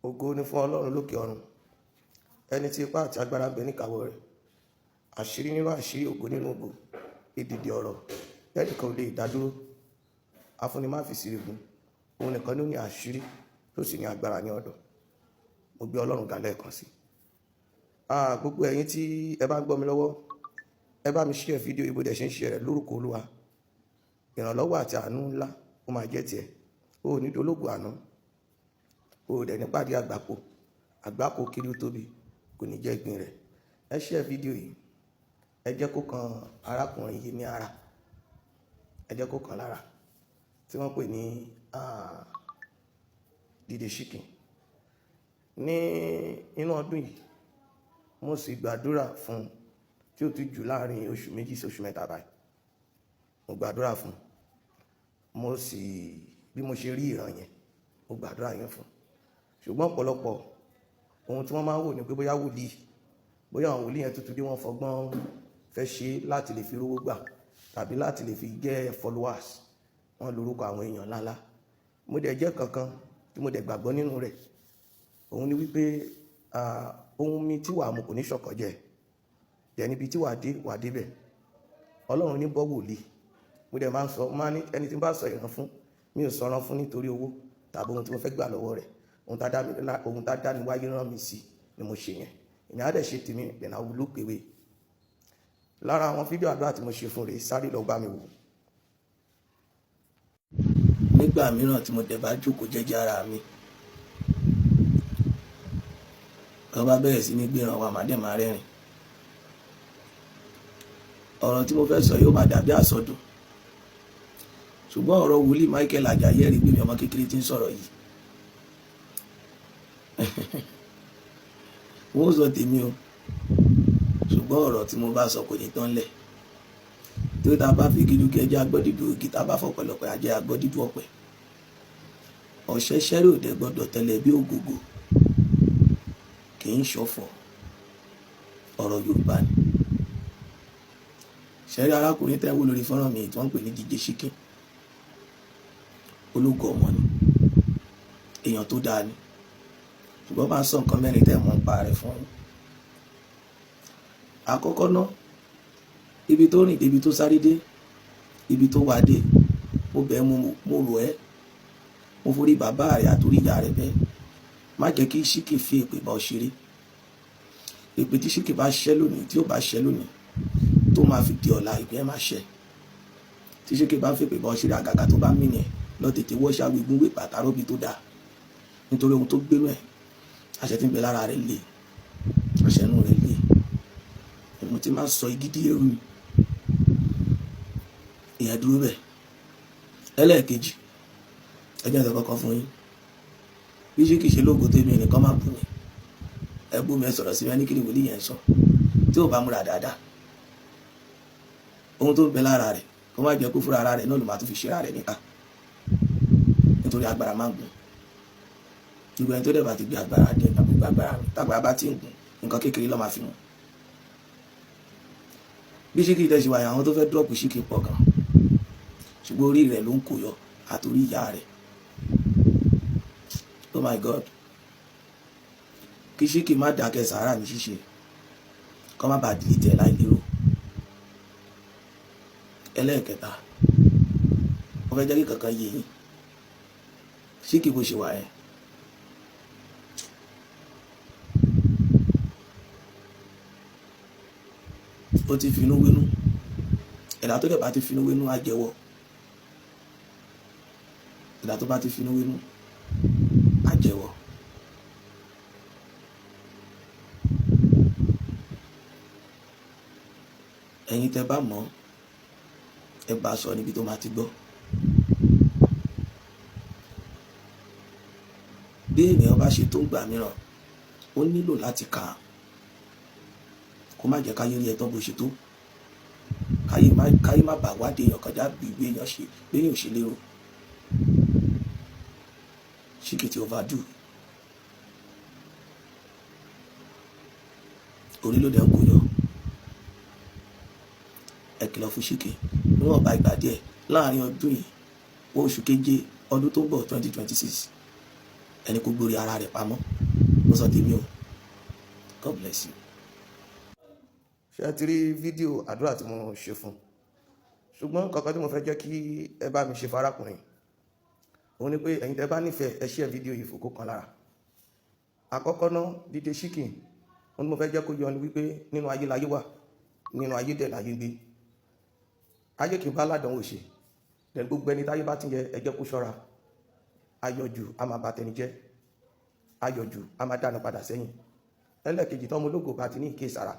Ògo ni fún Ọlọ́run lókè ọ̀run, ẹni tí ipá àti agbára ń bẹ níkàáwọ́ rẹ̀. Àṣírí nínú àṣírí, ògo nínú ògo, èdìdì ọ̀rọ̀ tẹ́nìkan ò lè dádúró. Afúnni má fi sírìgún, òun nìkan ló ní àṣírí tó sì ní agbára ní ọ̀dọ̀. Mo gbé Ọlọ́run ga lẹ́ẹ̀kan sí. Gbogbo ẹ̀yin tí ẹ bá ń gbọ́ mi lọ́wọ́, ẹ bá mi share fídíò ibo dẹ̀ ṣe ń share rẹ̀ lórúkọ Olúwa. Ìrànlọ́wọ́ àti àánú ńlá ó máa jẹ́ tiẹ̀. O ò ní dológun àná, o ò dẹ̀ ní pàdé àgbákò kiri ó tóbi kò ní jẹ́ ìpín rẹ̀. Ẹ share fídíò yìí, ẹ jẹ́ kó kan arákùnrin yìí ní ara, ẹ jẹ́ kó kan lára, tí wọ́n pè ní Dìde Chicken. Ní inú ọdún yìí mo sì gbàdúrà fún tí ó ti jù láàrin oṣù méjì sí oṣù mẹ́ta báyìí. Mo gbàdúrà fún, mo sì bí mo ṣe rí ìran yẹn, mo gbàdúrà yẹn fún. Ṣùgbọ́n ọ̀pọ̀lọpọ̀ ohun tí wọ́n máa ń wò ní pé bóyá àwọn wòlíì yẹn tuntun dé wọ́n fọgbọ́n fẹ́ ṣe láti lè fi rówó gbà tàbí láti lè fi get followers. Wọ́n lórúkọ àwọn èèyàn ńláńlá. Mo dẹ̀ jẹ́ kankan tí mo dẹ̀ gbàgbọ́ nínú rẹ̀. Òun ni wípé ohun mi tí wàá mu kò ní ṣọ̀kọ̀ jẹ. Dẹ̀ níbi tí wàá dé bẹ̀. Ọlọ́run ní bọ́ wòlíì. Mo dẹ̀ máa ń sọ, máa ní ẹni tí ń bá sọ ìran fún, mi ò sọ̀rọ̀ fún nítorí owó tàbí ohun tí mo fẹ́ gbà lọ́wọ́ rẹ̀. Ohun tá dá mi wáyé rán mi sí ni mo ṣe yẹn. Ìyẹn á dẹ̀ ṣe tèmi, then I will look away. Lára àwọn fídíò àdúrà tí mo ṣe fún rẹ̀, sáré lọ bá mi wò. Nígbà mìíràn tí mo dẹ̀ bá jókòó jẹ́jẹ́ ara mi, tó bá bẹ̀rẹ̀ sí ní gbéran wa màá dẹ̀ máa rẹ́rìn. Ọ̀rọ̀ tí mo fẹ́ sọ yóò máa dàbí àsọdùn. Ṣùgbọ́n ọ̀rọ̀ wòlíì Michael Ajayi ẹ̀rí gbé mi ọmọ kékeré tí ń sọ̀rọ̀ yìí. Wọ́n sọ tèmi o. Ṣùgbọ́n ọ̀rọ̀ tí mo bá sọ kò ní tán lẹ̀. Tí ó ta bá fi gidi kí ẹjẹ́ agbọ́dìdú ògì, tá bá fọ̀pọ̀lọpọ̀ ajẹ́ agbọ́dìdú ọ̀pẹ. Ọ̀ṣẹ́ ṣẹ́rí òde gbọ́dọ̀ tẹ́lẹ̀ bí ògògò. Kì í ṣọ̀fọ̀. Ọ̀rọ̀ Yorùbá ni. Ṣẹ́rí arákùnrin tẹ́ ń wò lórí fọ́nrán mi tí wọ́n ń pè ní Dìde Chicken. Ológo ọmọ ni. Èèyàn tó dáa ni. Ṣùgbọ́n máa sọ nǹkan mẹ́rin tẹ́ mọ̀ ń pa rẹ̀ fún yín. Àkọ́kọ́ náà, ibi tó rìn dé, ibi tó sáré dé, ibi tó wà dé, mo bẹ̀ mo rò ẹ́, mo forí bàbá rẹ̀ àtòrí ìyá rẹ̀ bẹ́ẹ̀. Má jẹ́ kí Chicken fi èpè bá ọ ṣeré. Èpè tí Chicken bá ṣẹ́ lónìí, tí ó bá ṣẹ́ lónìí, tó máa fi di ọ̀la, ìpè ẹ máa ṣẹ́. Tí Chicken bá fi èpè bá ọ ṣeré, àgàgà tó bá mí ni ẹ̀, lọ tètè wọ́ ṣáwé gún wé pàtàrọ́ bí tó dáa. Nítorí ohun tó gbénú ẹ̀, àṣẹ tí ń bẹ lára rẹ̀ le, àṣẹ inú rẹ̀ le. Mo ti máa sọ ìgídí ẹrú ni. Ìyẹn dúró bẹ́ẹ̀. Ẹlẹ́ẹ̀kejì, ẹ jẹ́ ǹkan kankan fún yín. Bí Chicken ṣe lógo tó mi nìkan máa bù mí. Ẹ bú mi, ẹ sọ̀rọ̀ sí mi, ẹni kí ni wòlíì yẹn sọ. Tí ò bá múra dáadáa, ohun tó ń bẹ lára rẹ̀, kó má jẹ́ kó fúnra ara rẹ̀ náà ló máa tún fi ṣe ara rẹ̀ níkà. Nítorí agbára máa ń gùn. Gbogbo ẹni tó dẹ̀ bá ti gbé agbára dé tàbí gbé agbára mi, tágbára bá ti ń gùn, nǹkan kékeré ló máa fi mú. Bí Chicken tẹ̀ ṣe wáyé, àwọn tó fẹ́ drop Chicken pọ̀ gan. Ṣùgbọ́n orí rẹ̀ ló ń kó yọ àtòrí ìyá rẹ̀. Oh my God. Kí Chicken má dákẹ́ sàárà ní ṣíṣe, kó má bàa delete ẹ̀ láì lérò. Ẹlẹ́ẹ̀kẹta, mo fẹ́ jẹ́ kí kankan yé yín. Chicken bó ṣe wà ẹ́, ó ti finú wínú. Ẹ̀dá tó dẹ̀ bá ti finú wínú á jẹ́wọ́. Ẹ̀dá tó bá ti finú wínú á jẹ́wọ́. Ẹ̀yin tẹ́ bá mọ̀, ẹ bá sọ níbi tó máa ti gbọ́. Bí ènìyàn bá ṣe tó ń gbà mìíràn, ó nílò láti kà á. Kó má jẹ́ káyé rí ẹ tán bó ṣe tó. Káyé má bàa wádìí èèyàn kọjá bí ìwé èèyàn ṣe, bí èèyàn ò ṣe lérò. Chicken ti overdo. Orí ló dẹ̀ ń kó yọ. Ẹ kìlọ̀ fún Chicken. Níwọ̀n bá ìgbà díẹ̀ láàrin ọdún yìí, oṣù keje ọdún tó ń bọ̀ 2026. ẹni kó gbórí ara rẹ̀ pamọ́. Mo sọ tèmi o. God bless you. Ṣé ti rí fídíò àdúrà tí mo ṣe fún? Ṣùgbọ́n kankan tí mo fẹ́ jẹ́ kí ẹ bá mi ṣe farakùnrin òun ni pé ẹ̀yin tẹ́ bá nífẹ̀ẹ́ ẹ share fídíò yìí fòkó kan lára. Àkọ́kọ́ náà dídé chicken òun ni mo fẹ́ jẹ́ kó yọ ni wípé nínú ayé láyé wà, nínú ayé dẹ̀ láyé gbé. Ayé kì í bá ládánwò ṣe, dẹ̀ gbogbo ẹni táyé bá ti yẹ ẹ jẹ́ kó ṣọ́ra. Ayọ̀jù a máa bà tẹni jẹ́, ayọ̀jù a máa dánu padà sẹ́yìn. Ẹlẹ́kejì tọ́mọ ológo bá ti ní ìkésára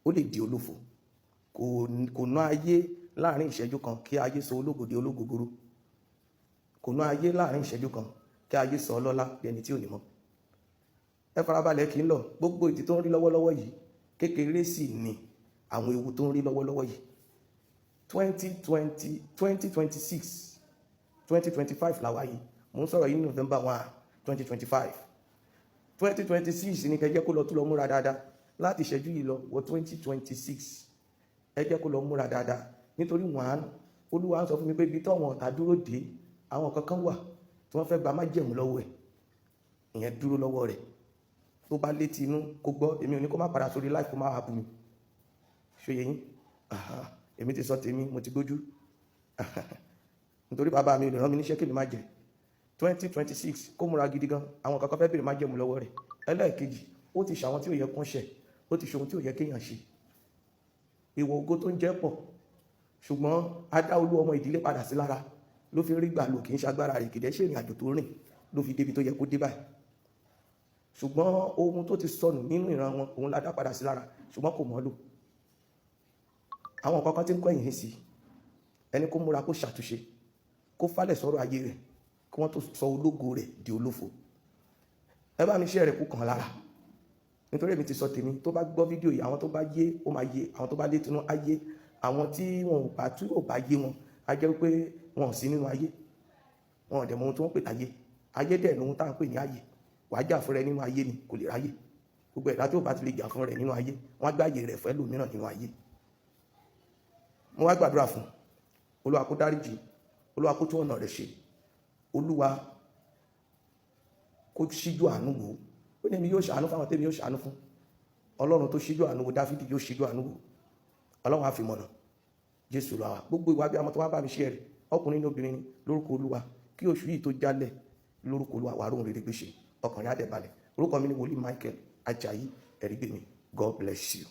ó lè di olófò. Kò ná ayé láàrin ìṣẹ́jú kan kí ayé sọ ológo di ológogoro. Kò ná ayé láàrin ìṣẹ́jú kan kí ayé sọ ọlọ́lá bí ẹni tí ò ní mọ̀. Ẹ farabalẹ̀ kí n lọ, gbogbo ìtì tó ń rí lọ́wọ́lọ́wọ́ yìí kékeré sì ni àwọn ewu tó ń rí lọ́wọ́lọ́wọ́ yìí. 2026 2025 la wà yìí, mo ń sọ̀rọ̀ yìí November 1 2025. 2026 ni kẹjẹ́ kó lọ tún lọ múra dáadáa láti ìṣẹ́jú yìí lọ wọ 2026. Ẹ jẹ́ kó lọ múra dáadáa nítorí wọ́n Olúwa ń sọ fún mi pé ibi táwọn ọ̀tá dúró dé àwọn kankan wà tí wọ́n fẹ́ gba májẹ̀mú lọ́wọ́ ẹ̀, ìyẹn dúró lọ́wọ́ rẹ̀. Tó bá létí inú kó gbọ́, èmi ò ní kó má padà sórí life kó má wà bú mi. Ṣóyè yín? Èmi ti sọ tèmi, mo ti gbójú. Nítorí bàbá mi ò lè rán mi níṣẹ́ kí mi má jẹ. 2026 kó múra gidi gan, àwọn kankan fẹ́ bèrè májẹ̀mú lọ́wọ́ rẹ̀. Ẹlẹ́ẹ̀kejì, ó ti ṣàwọn tí ò yẹ kán ṣẹ̀, ó ti ṣohun tí ò yẹ kéèyàn ṣe. Ìwọ ògo tó ń jẹ́ pọ̀, ṣùgbọ́n adá olú ọmọ ìdílé padà sí lára ló fi rí gbà lò, kì í ṣagbára rẹ̀, kì í dẹ́ ṣe ìrìn àjò tó rìn ló fi débi tó yẹ kó dé báyìí. Ṣùgbọ́n ohun tó ti sọnù nínú ìran wọn òun la dá padà sí lára, ṣùgbọ́n kò mọ̀ lò. Àwọn kankan tí ń kọ́ ẹ̀yìn sí ẹni kó múra kó ṣàtúnṣe, kó fálẹ̀ sọ̀rọ̀ ayé rẹ̀ kí wọ́n tó sọ ológo rẹ̀ di olófo. Ẹ bá mi share rẹ̀ kú kan lára, nítorí èmi ti sọ tèmi. Tó bá gbọ́ fídíò yìí, àwọn tó bá yé ó máa yé, àwọn tó bá lé tinú á yé, àwọn tí wọn ò bá tú ò bá yé wọn á jẹ́ pé wọn ò sí nínú ayé, wọn ò dẹ̀ mọ ohun tí wọ́n pè láyé. Ayé dẹ̀ lóhun tá à ń pè ní ayé. Wàá jà fún rẹ nínú ayé ni kò lè ráyè. Gbogbo ẹ̀dá tí ò bá ti lè jà fún rẹ nínú ayé, wọ́n á gbáyé rẹ̀ fẹ́ lòmíràn nínú ayé. Mo wá gbàdúrà fún Olúwa kó dáríjì, Olúwa kó tún ọ̀nà rẹ̀ ṣe, Olúwa kó ṣíjú àánú wò. Ó ní èmi yóò ṣàánú fáwọn tèmi yóò ṣàánú fún. Ọlọ́run tó ṣíjú àánú wò Dáfídì yóò ṣíjú àánú wò. Ọlọ́run á fi mọ̀nà. Jésù lọ wá. Gbogbo ìwà bí ọmọ tó wá bá mi share rẹ̀, ọkùnrin ní obìnrin ní, lórúkọ Olúwa kí oṣù yìí tó jálẹ̀, lórúkọ Olúwa wàá róhun rere gbé ṣe, ọkàn rẹ̀ á dẹ̀ balẹ̀. Orúkọ mi ni Wòlíì Michael Ajayi Ẹ̀rígbèmí. God bless you.